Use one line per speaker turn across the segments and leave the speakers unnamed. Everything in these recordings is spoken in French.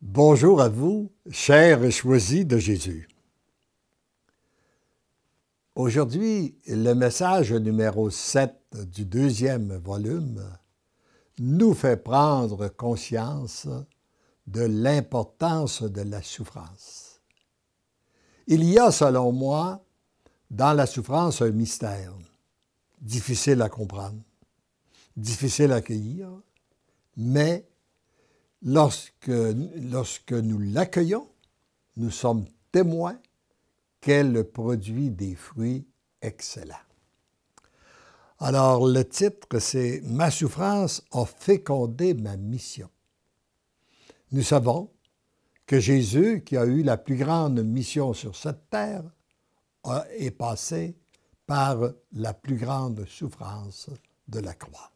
Bonjour à vous, chers et choisis de Jésus. Aujourd'hui, le message numéro 7 du deuxième volume nous fait prendre conscience de l'importance de la souffrance. Il y a, selon moi, dans la souffrance un mystère, difficile à comprendre, difficile à accueillir, mais lorsque nous l'accueillons, nous sommes témoins qu'elle produit des fruits excellents. Alors, le titre, c'est « Ma souffrance a fécondé ma mission ». Nous savons que Jésus, qui a eu la plus grande mission sur cette terre, est passé par la plus grande souffrance de la croix.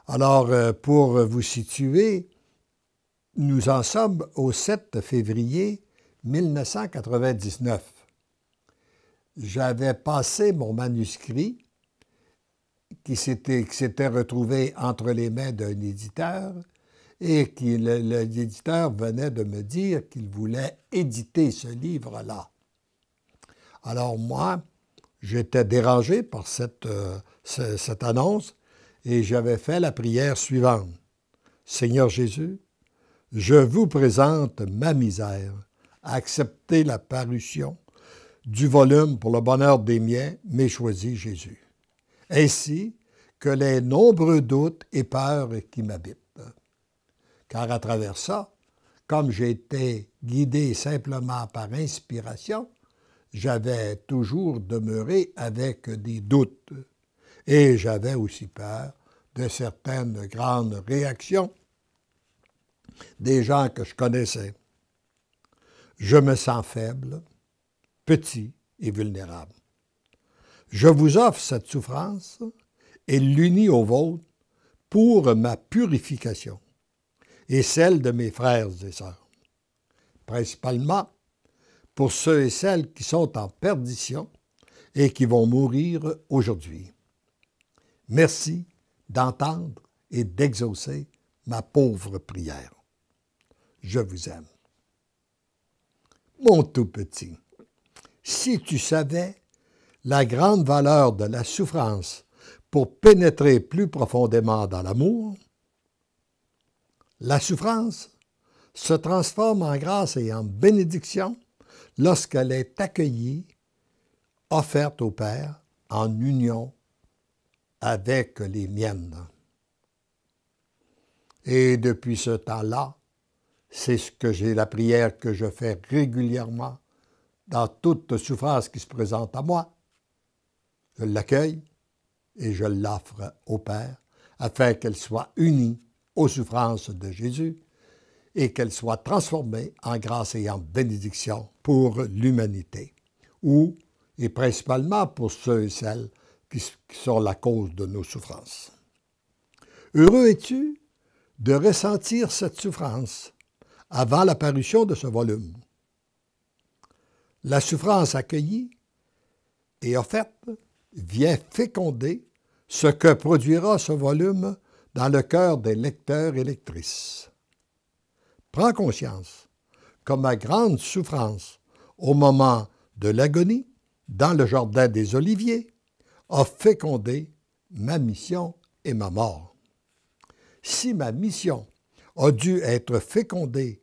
Alors, pour vous situer, nous en sommes au 7 février 1999. J'avais passé mon manuscrit qui s'était retrouvé entre les mains d'un éditeur et l'éditeur venait de me dire qu'il voulait éditer ce livre-là. Alors moi, j'étais dérangé par cette annonce et j'avais fait la prière suivante. « Seigneur Jésus, je vous présente ma misère. Acceptez la parution du volume pour le bonheur des miens, mais choisis Jésus. Ainsi que les nombreux doutes et peurs qui m'habitent. Car à travers ça, comme j'étais guidé simplement par inspiration, j'avais toujours demeuré avec des doutes. Et j'avais aussi peur de certaines grandes réactions des gens que je connaissais. Je me sens faible, petit et vulnérable. Je vous offre cette souffrance et l'unis au vôtre pour ma purification et celle de mes frères et sœurs, principalement pour ceux et celles qui sont en perdition et qui vont mourir aujourd'hui. Merci d'entendre et d'exaucer ma pauvre prière. Je vous aime. Mon tout petit, si tu savais la grande valeur de la souffrance pour pénétrer plus profondément dans l'amour, la souffrance se transforme en grâce et en bénédiction lorsqu'elle est accueillie, offerte au Père en union avec les miennes. Et depuis ce temps-là, c'est la prière que je fais régulièrement dans toute souffrance qui se présente à moi. Je l'accueille et je l'offre au Père afin qu'elle soit unie aux souffrances de Jésus et qu'elle soit transformée en grâce et en bénédiction pour l'humanité, et principalement pour ceux et celles qui sont la cause de nos souffrances. Heureux es-tu de ressentir cette souffrance avant l'apparition de ce volume. La souffrance accueillie et offerte vient féconder ce que produira ce volume dans le cœur des lecteurs et lectrices. Prends conscience que ma grande souffrance au moment de l'agonie, dans le jardin des Oliviers, a fécondé ma mission et ma mort. Si ma mission a dû être fécondée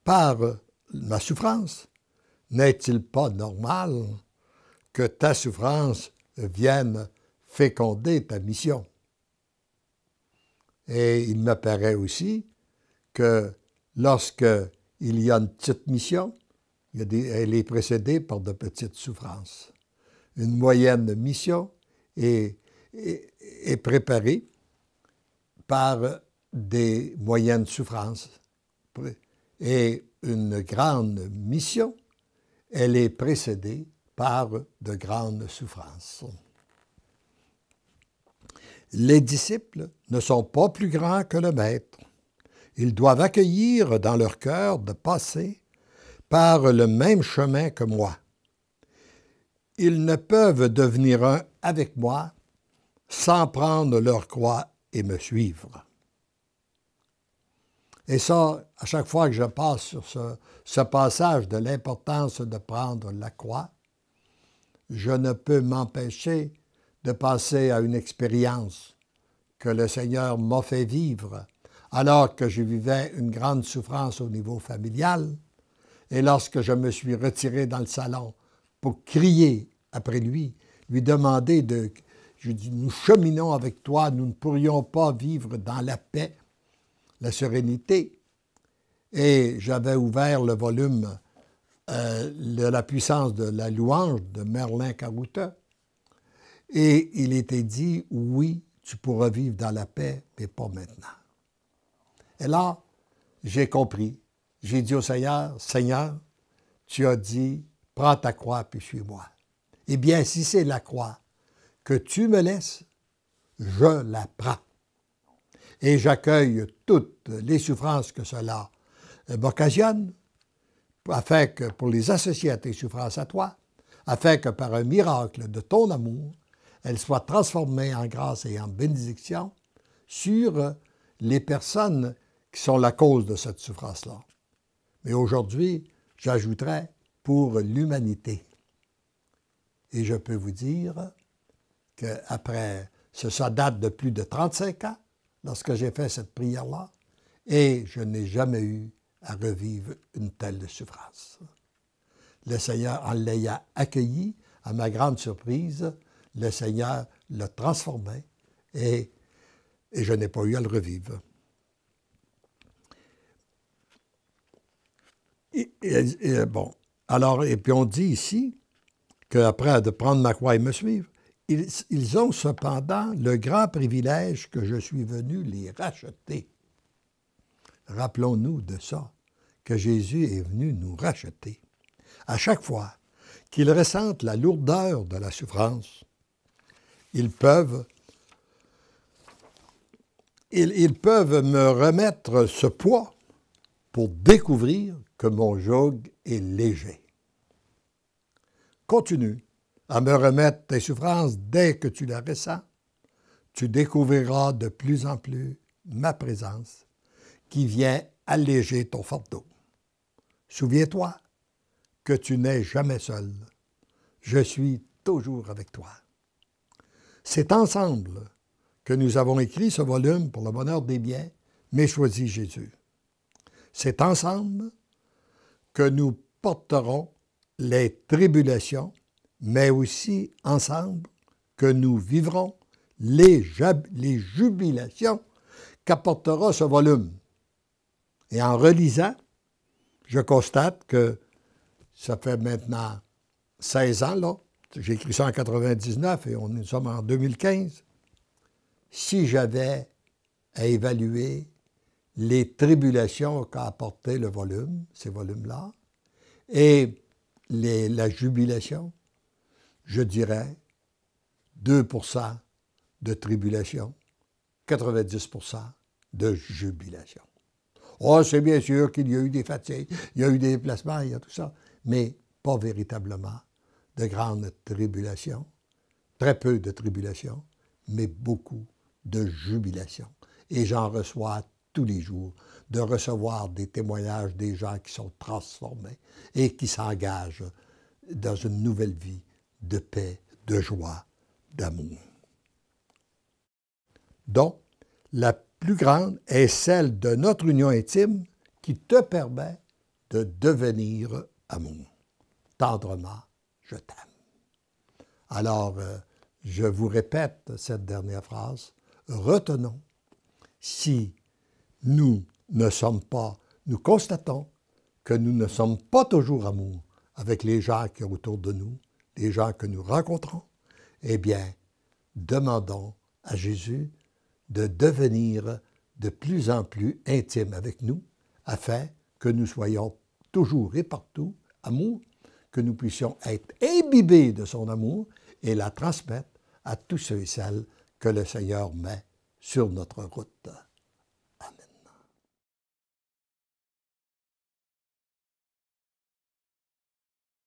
par ma souffrance, n'est-il pas normal que ta souffrance vienne féconder ta mission? Et il me paraît aussi que lorsqu'il y a une petite mission, elle est précédée par de petites souffrances. Une moyenne mission est préparée par des moyennes souffrances. Et une grande mission, elle est précédée par de grandes souffrances. Les disciples ne sont pas plus grands que le Maître. Ils doivent accueillir dans leur cœur de passer par le même chemin que moi. Ils ne peuvent devenir un avec moi sans prendre leur croix et me suivre. Et ça, à chaque fois que je passe sur ce passage de l'importance de prendre la croix, je ne peux m'empêcher de penser à une expérience que le Seigneur m'a fait vivre alors que je vivais une grande souffrance au niveau familial. Et lorsque je me suis retiré dans le salon pour crier après lui demander de... Je dis, nous cheminons avec toi, nous ne pourrions pas vivre dans la paix, la sérénité. Et j'avais ouvert le volume de la puissance de la louange de Merlin Carouta. Et il était dit, oui, tu pourras vivre dans la paix, mais pas maintenant. Et là, j'ai compris. J'ai dit au Seigneur, Seigneur, tu as dit, prends ta croix puis suis-moi. Eh bien, si c'est la croix que tu me laisses, je la prends. Et j'accueille toutes les souffrances que cela m'occasionne, afin que, pour les associer à tes souffrances à toi, afin que par un miracle de ton amour, elles soient transformées en grâce et en bénédiction sur les personnes qui sont la cause de cette souffrance-là. Mais aujourd'hui, j'ajouterais pour l'humanité. Et je peux vous dire qu'après, ça date de plus de 35 ans, lorsque j'ai fait cette prière-là, et je n'ai jamais eu à revivre une telle souffrance. Le Seigneur, en l'ayant accueilli, à ma grande surprise, le Seigneur l'a transformé et je n'ai pas eu à le revivre. Bon, alors, et puis on dit ici qu'après de prendre ma croix et me suivre, ils ont cependant le grand privilège que je suis venu les racheter. Rappelons-nous de ça, que Jésus est venu nous racheter. À chaque fois qu'ils ressentent la lourdeur de la souffrance, ils peuvent me remettre ce poids pour découvrir que mon joug est léger. Continue à me remettre tes souffrances dès que tu les ressens. Tu découvriras de plus en plus ma présence qui vient alléger ton fardeau. Souviens-toi que tu n'es jamais seul. Je suis toujours avec toi. C'est ensemble que nous avons écrit ce volume pour le bonheur des biens, mais choisis Jésus. C'est ensemble que nous porterons les tribulations, mais aussi ensemble que nous vivrons les jubilations qu'apportera ce volume. Et en relisant, je constate que ça fait maintenant 16 ans, là. J'ai écrit ça en 1999 et nous sommes en 2015. Si j'avais à évaluer les tribulations qu'a apporté le volume, ces volumes-là, et la jubilation, je dirais 2% de tribulation, 90% de jubilation. Oh, c'est bien sûr qu'il y a eu des fatigues, il y a eu des déplacements, il y a tout ça, mais pas véritablement de grandes tribulations, très peu de tribulations, mais beaucoup de jubilation. Et j'en reçois tous les jours, de recevoir des témoignages des gens qui sont transformés et qui s'engagent dans une nouvelle vie de paix, de joie, d'amour. Donc, la plus grande est celle de notre union intime qui te permet de devenir amour. Tendrement, je t'aime. Alors, je vous répète cette dernière phrase. Retenons, si nous constatons que nous ne sommes pas toujours amour avec les gens qui sont autour de nous, les gens que nous rencontrons, eh bien, demandons à Jésus de devenir de plus en plus intime avec nous, afin que nous soyons toujours et partout amour, que nous puissions être imbibés de son amour et la transmettre à tous ceux et celles que le Seigneur met sur notre route.